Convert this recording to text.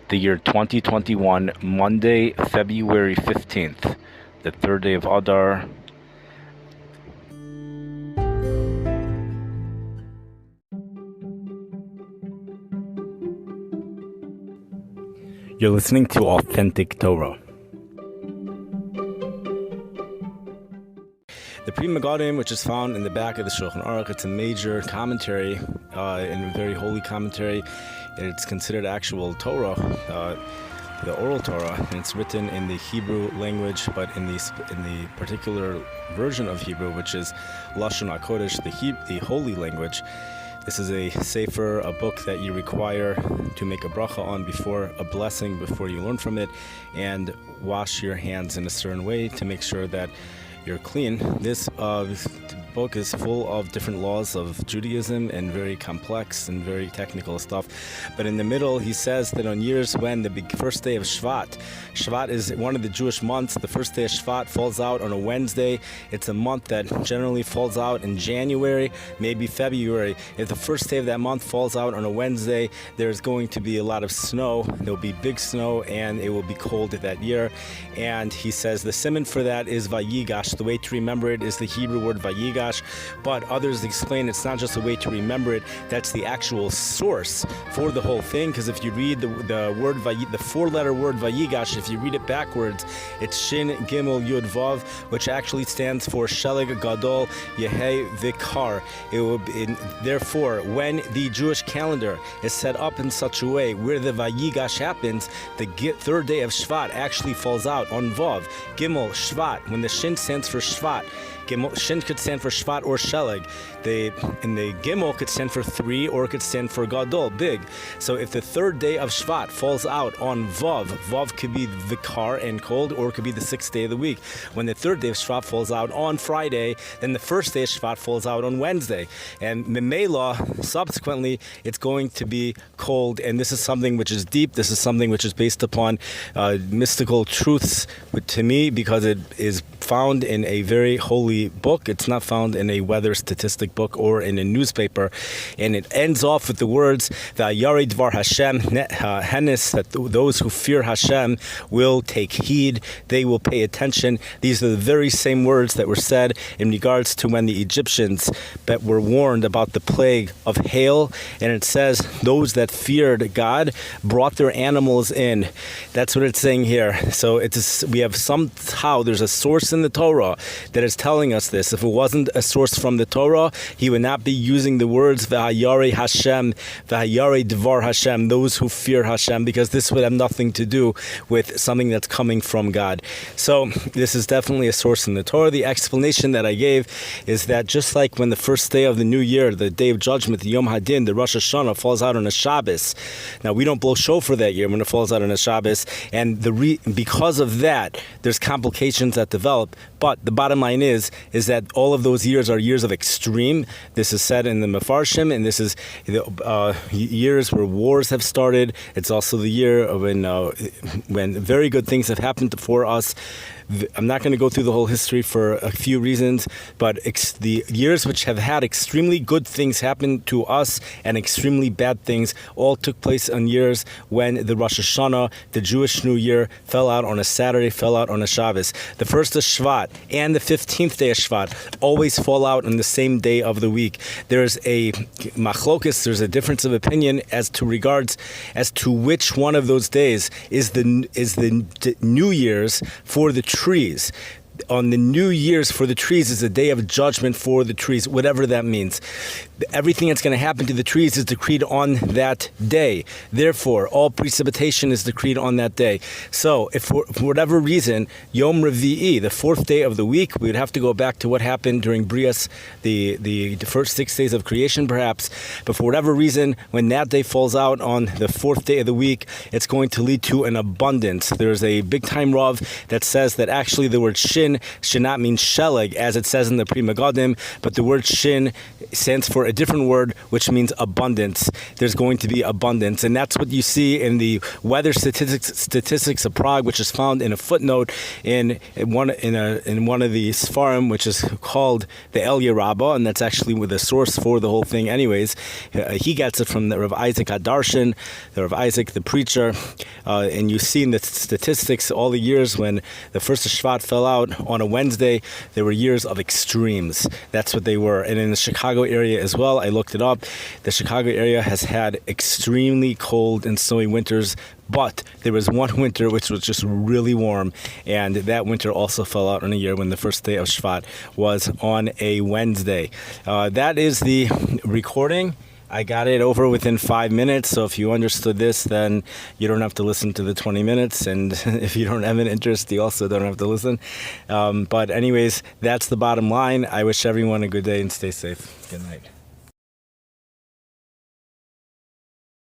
the year 2021, Monday, February 15th, the third day of Adar. You're listening to Authentic Torah. The Pri Megadim, which is found in the back of the Shulchan Aruch, it's a major commentary, and a very holy commentary. It's considered actual Torah, the oral Torah, and it's written in the Hebrew language, but in the particular version of Hebrew, which is Lashon HaKodesh, the holy language. This is a sefer, a book that you require to make a bracha on before a blessing, before you learn from it, and wash your hands in a certain way to make sure that you're clean. This book is full of different laws of Judaism and very complex and very technical stuff. But in the middle, he says that on years when the first day of Shvat is one of the Jewish months. The first day of Shvat falls out on a Wednesday. It's a month that generally falls out in January, maybe February. If the first day of that month falls out on a Wednesday, there's going to be a lot of snow. There'll be big snow, and it will be cold that year. And he says the siman for that is Vayigash. The way to remember it is the Hebrew word Vayigash, but others explain it's not just a way to remember it, that's the actual source for the whole thing, because if you read the word the four-letter word Vayigash, if you read it backwards, it's Shin Gimel Yud Vav, which actually stands for Sheleg Gadol Yehei Vikar. It will be, therefore, when the Jewish calendar is set up in such a way where the Vayigash happens, the third day of Shvat actually falls out on Vav. Gimel Shvat, when the Shin stands for Shvat. Shin could stand for Shvat or Sheleg. And the Gimel could stand for 3, or it could stand for Gadol, big. So if the third day of Shvat falls out on Vav could be Vikar and cold, or it could be the 6th day of the week. When the third day of Shvat falls out on Friday, then the first day of Shvat falls out on Wednesday. And Memela, subsequently, it's going to be cold. And this is something which is deep. This is something which is based upon mystical truths to me, because it is found in a very holy book. It's not found in a weather statistic book or in a newspaper. And it ends off with the words, V'ayari dvar Hashem henis, that those who fear Hashem will take heed, they will pay attention. These are the very same words that were said in regards to when the Egyptians that were warned about the plague of hail. And it says, those that feared God brought their animals in. That's what it's saying here. So we have somehow, there's a source in the Torah that is telling us this. If it wasn't a source from the Torah, he would not be using the words V'hayare Hashem, V'hayare Dvar Hashem, those who fear Hashem, because this would have nothing to do with something that's coming from God. So this is definitely a source in the Torah. The explanation that I gave is that just like when the first day of the new year, the day of judgment, the Yom Hadin, the Rosh Hashanah, falls out on a Shabbos. Now we don't blow shofar that year when it falls out on a Shabbos, and because of that, there's complications that develop. But the bottom line is that all of those years are years of extreme. This is said in the Mefarshim, and this is years where wars have started. It's also the year of when very good things have happened for us. I'm not going to go through the whole history for a few reasons, but the years which have had extremely good things happen to us and extremely bad things all took place on years when the Rosh Hashanah, the Jewish New Year, fell out on a Saturday, fell out on a Shabbos. The first of Shvat and the 15th day of Shvat always fall out on the same day of the week. There's a machlokus, there's a difference of opinion as to which one of those days is the New Year's for the trees. On the New Year's for the trees is a day of judgment for the trees, whatever that means. Everything that's going to happen to the trees is decreed on that day. Therefore, all precipitation is decreed on that day. So, if for whatever reason, Yom Revi'i, the fourth day of the week, we would have to go back to what happened during Brias, the first 6 days of creation, perhaps. But for whatever reason, when that day falls out on the fourth day of the week, it's going to lead to an abundance. There's a big time Rav that says that actually the word Shin shin should not mean sheleg, as it says in the Pri Megadim, but the word shin stands for a different word, which means abundance. There's going to be abundance, and that's what you see in the weather statistics of Prague, which is found in a footnote in one of the Sfarim, which is called the Elia Rabbah, and that's actually with the source for the whole thing. Anyways, he gets it from the Rav Isaac Hadarshan, the Rav Isaac the preacher, and you see in the statistics all the years when the first of Shvat fell out on a Wednesday, there were years of extremes. That's what they were. And in the Chicago area as well, I looked it up, the Chicago area has had extremely cold and snowy winters, but there was one winter which was just really warm, and that winter also fell out on a year when the first day of Shvat was on a Wednesday. That is the recording. I got it over within 5 minutes, so if you understood this, then you don't have to listen to the 20 minutes, and if you don't have an interest, you also don't have to listen. But anyways, that's the bottom line. I wish everyone a good day and stay safe. Good night.